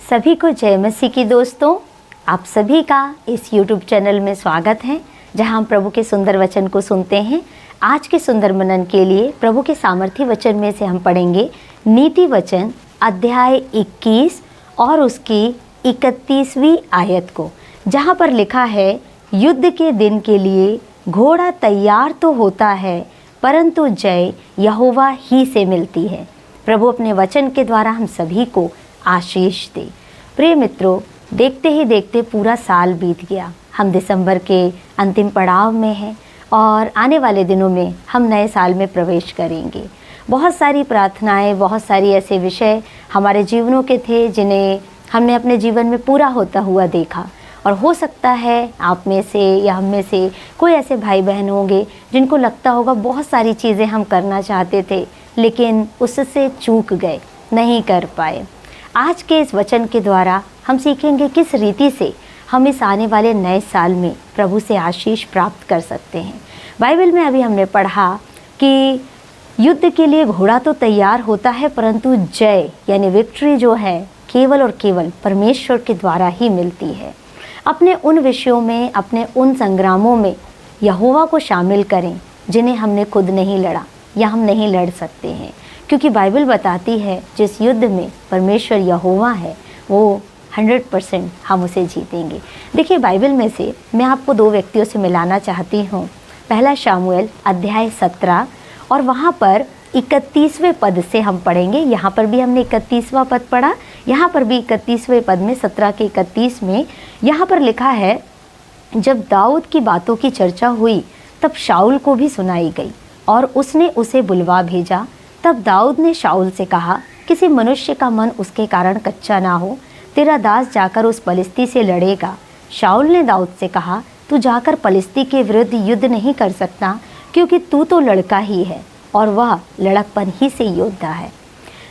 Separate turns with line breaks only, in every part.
सभी को जय मसीह की दोस्तों, आप सभी का इस YouTube चैनल में स्वागत है जहां हम प्रभु के सुंदर वचन को सुनते हैं। आज के सुंदर मनन के लिए प्रभु के सामर्थी वचन में से हम पढ़ेंगे नीति वचन अध्याय 21 और उसकी 31वीं आयत को, जहां पर लिखा है, युद्ध के दिन के लिए घोड़ा तैयार तो होता है परंतु जय यहोवा ही से मिलती है। प्रभु अपने वचन के द्वारा हम सभी को आशीष दे। प्रिय मित्रों, देखते ही देखते पूरा साल बीत गया। हम दिसंबर के अंतिम पड़ाव में हैं और आने वाले दिनों में हम नए साल में प्रवेश करेंगे। बहुत सारी प्रार्थनाएं, बहुत सारी ऐसे विषय हमारे जीवनों के थे जिन्हें हमने अपने जीवन में पूरा होता हुआ देखा। और हो सकता है आप में से या हम में से कोई ऐसे भाई बहन होंगे जिनको लगता होगा बहुत सारी चीज़ें हम करना चाहते थे लेकिन उससे चूक गए, नहीं कर पाए। आज के इस वचन के द्वारा हम सीखेंगे किस रीति से हम इस आने वाले नए साल में प्रभु से आशीष प्राप्त कर सकते हैं। बाइबल में अभी हमने पढ़ा कि युद्ध के लिए घोड़ा तो तैयार होता है परंतु जय यानी विक्ट्री जो है केवल और केवल परमेश्वर के द्वारा ही मिलती है। अपने उन विषयों में, अपने उन संग्रामों में यहोवा को शामिल करें जिन्हें हमने खुद नहीं लड़ा या हम नहीं लड़ सकते हैं, क्योंकि बाइबल बताती है जिस युद्ध में परमेश्वर यहोवा है वो 100% हम उसे जीतेंगे। देखिए, बाइबल में से मैं आपको दो व्यक्तियों से मिलाना चाहती हूँ। पहला शमूएल अध्याय 17 और वहाँ पर 31वें पद से हम पढ़ेंगे। यहाँ पर भी हमने 31वां पद पढ़ा, यहाँ पर भी 31वें पद में 17 के 31 में यहाँ पर लिखा है, जब दाऊद की बातों की चर्चा हुई तब शाऊल को भी सुनाई गई और उसने उसे बुलवा भेजा। तब दाऊद ने शाऊल से कहा, किसी मनुष्य का मन उसके कारण कच्चा ना हो, तेरा दास जाकर उस पलिश्ती से लड़ेगा। शाऊल ने दाऊद से कहा, तू जाकर पलिश्ती के विरुद्ध युद्ध नहीं कर सकता, क्योंकि तू तो लड़का ही है और वह लड़कपन ही से योद्धा है।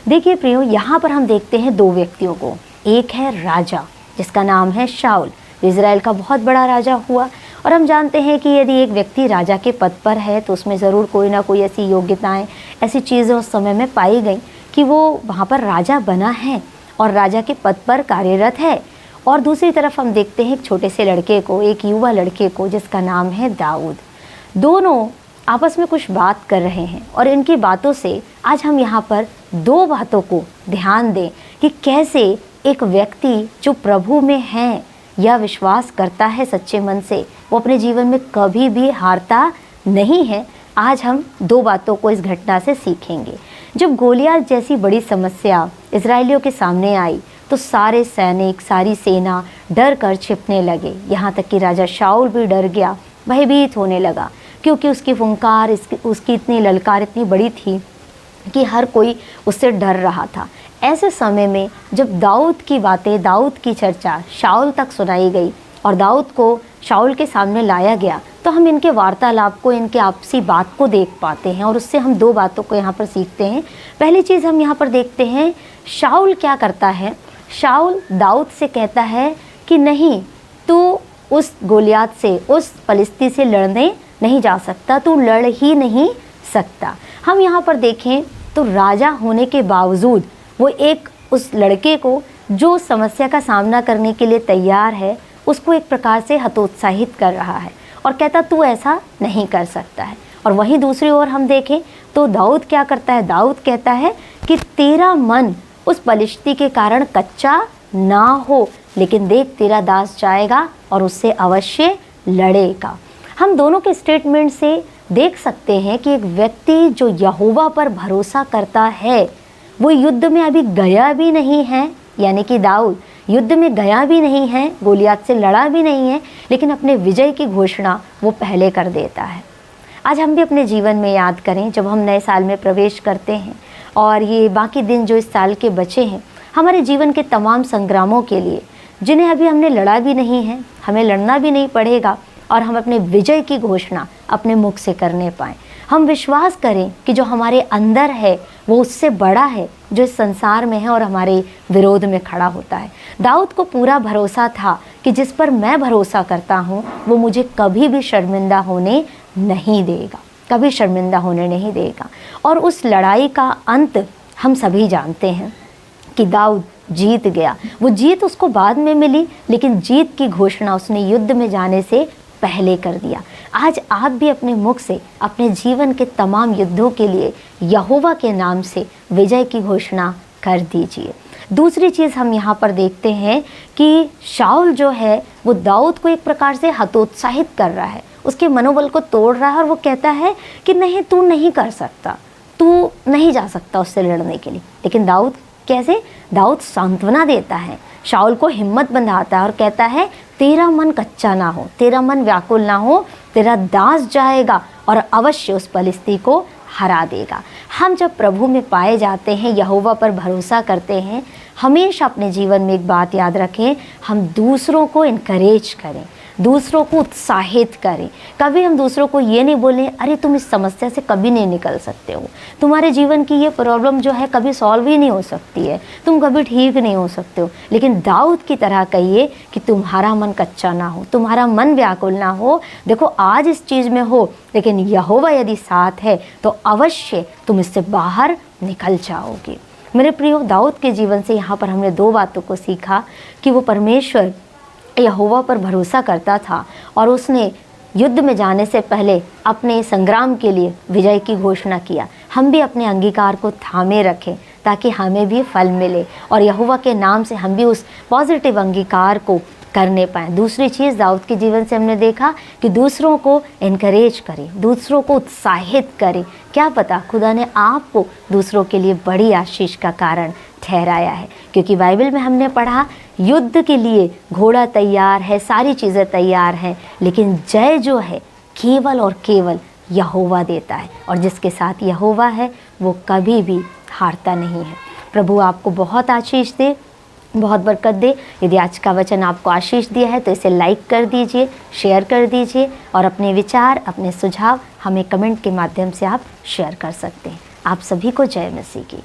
देखिए प्रियो, यहाँ पर हम देखते हैं दो व्यक्तियों को। एक है राजा जिसका नाम है शाऊल, इज़राइल का बहुत बड़ा राजा हुआ। और हम जानते हैं कि यदि एक व्यक्ति राजा के पद पर है तो उसमें ज़रूर कोई ना कोई ऐसी योग्यताएं, ऐसी चीज़ें उस समय में पाई गई कि वो वहाँ पर राजा बना है और राजा के पद पर कार्यरत है। और दूसरी तरफ हम देखते हैं एक छोटे से लड़के को, एक युवा लड़के को जिसका नाम है दाऊद। दोनों आपस में कुछ बात कर रहे हैं और इनकी बातों से आज हम यहाँ पर दो बातों को ध्यान दें कि कैसे एक व्यक्ति जो प्रभु में है या विश्वास करता है सच्चे मन से, वो अपने जीवन में कभी भी हारता नहीं है। आज हम दो बातों को इस घटना से सीखेंगे। जब गोलियत जैसी बड़ी समस्या इजरायलियों के सामने आई तो सारे सैनिक, सारी सेना डर कर छिपने लगे। यहाँ तक कि राजा शाऊल भी डर गया, भयभीत होने लगा, क्योंकि उसकी फुंकार, उसकी इतनी ललकार इतनी बड़ी थी कि हर कोई उससे डर रहा था। ऐसे समय में जब दाऊद की बातें, दाऊद की चर्चा शाऊल तक सुनाई गई और दाऊद को शाऊल के सामने लाया गया, तो हम इनके वार्तालाप को, इनके आपसी बात को देख पाते हैं और उससे हम दो बातों को यहाँ पर सीखते हैं। पहली चीज़ हम यहाँ पर देखते हैं, शाऊल क्या करता है। शाऊल दाऊद से कहता है कि नहीं, तू उस गोलियत से, उस पलिश्ती से लड़ने नहीं जा सकता, तू लड़ ही नहीं सकता। हम यहाँ पर देखें तो राजा होने के बावजूद वो एक उस लड़के को जो समस्या का सामना करने के लिए तैयार है उसको एक प्रकार से हतोत्साहित कर रहा है और कहता तू ऐसा नहीं कर सकता है। और वहीं दूसरी ओर हम देखें तो दाऊद क्या करता है। दाऊद कहता है कि तेरा मन उस पलिश्ती के कारण कच्चा ना हो, लेकिन देख तेरा दास जाएगा और उससे अवश्य लड़ेगा। हम दोनों के स्टेटमेंट से देख सकते हैं कि एक व्यक्ति जो यहोवा पर भरोसा करता है वो युद्ध में अभी गया भी नहीं है, यानी कि दाऊद युद्ध में गया भी नहीं है, गोलियत से लड़ा भी नहीं है, लेकिन अपने विजय की घोषणा वो पहले कर देता है। आज हम भी अपने जीवन में याद करें, जब हम नए साल में प्रवेश करते हैं और ये बाकी दिन जो इस साल के बचे हैं, हमारे जीवन के तमाम संग्रामों के लिए जिन्हें अभी हमने लड़ा भी नहीं है, हमें लड़ना भी नहीं पड़ेगा और हम अपने विजय की घोषणा अपने मुख से करने पाएँ। हम विश्वास करें कि जो हमारे अंदर है वो उससे बड़ा है जो इस संसार में है और हमारे विरोध में खड़ा होता है। दाऊद को पूरा भरोसा था कि जिस पर मैं भरोसा करता हूँ वो मुझे कभी भी शर्मिंदा होने नहीं देगा, कभी शर्मिंदा होने नहीं देगा। और उस लड़ाई का अंत हम सभी जानते हैं कि दाऊद जीत गया। वो जीत उसको बाद में मिली, लेकिन जीत की घोषणा उसने युद्ध में जाने से पहले कर दिया। आज आप भी अपने मुख से अपने जीवन के तमाम युद्धों के लिए यहोवा के नाम से विजय की घोषणा कर दीजिए। दूसरी चीज़ हम यहाँ पर देखते हैं कि शाऊल जो है वो दाऊद को एक प्रकार से हतोत्साहित कर रहा है, उसके मनोबल को तोड़ रहा है, और वो कहता है कि नहीं, तू नहीं कर सकता, तू नहीं जा सकता उससे लड़ने के लिए। लेकिन दाऊद कैसे? दाऊद सांत्वना देता है, शाऊल को हिम्मत बंधाता है और कहता है तेरा मन कच्चा ना हो, तेरा मन व्याकुल ना हो, तेरा दास जाएगा और अवश्य उस पलिश्ती को हरा देगा। हम जब प्रभु में पाए जाते हैं, यहोवा पर भरोसा करते हैं, हमेशा अपने जीवन में एक बात याद रखें, हम दूसरों को इनकरेज करें, दूसरों को उत्साहित करें। कभी हम दूसरों को ये नहीं बोलें अरे तुम इस समस्या से कभी नहीं निकल सकते हो, तुम्हारे जीवन की ये प्रॉब्लम जो है कभी सॉल्व ही नहीं हो सकती है, तुम कभी ठीक नहीं हो सकते हो। लेकिन दाऊद की तरह कहिए कि तुम्हारा मन कच्चा ना हो, तुम्हारा मन व्याकुल ना हो। देखो आज इस चीज़ में हो, लेकिन यहोवा यदि साथ है तो अवश्य तुम इससे बाहर निकल जाओगे। मेरे प्रियो, दाऊद के जीवन से यहाँ पर हमने दो बातों को सीखा कि वो परमेश्वर यहोवा पर भरोसा करता था और उसने युद्ध में जाने से पहले अपने संग्राम के लिए विजय की घोषणा किया। हम भी अपने अंगीकार को थामे रखें ताकि हमें भी फल मिले और यहोवा के नाम से हम भी उस पॉजिटिव अंगीकार को करने पाएँ। दूसरी चीज़ दाऊद के जीवन से हमने देखा कि दूसरों को इनकरेज करें, दूसरों को उत्साहित करें। क्या पता खुदा ने आपको दूसरों के लिए बड़ी आशीष का कारण ठहराया है, क्योंकि बाइबल में हमने पढ़ा युद्ध के लिए घोड़ा तैयार है, सारी चीज़ें तैयार हैं, लेकिन जय जो है केवल और केवल यहोवा देता है, और जिसके साथ यहोवा है वो कभी भी हारता नहीं है। प्रभु आपको बहुत आशीष दे, बहुत बरकत दे। यदि आज का वचन आपको आशीष दिया है तो इसे लाइक कर दीजिए, शेयर कर दीजिए, और अपने विचार, अपने सुझाव हमें कमेंट के माध्यम से आप शेयर कर सकते हैं। आप सभी को जय मसीह की।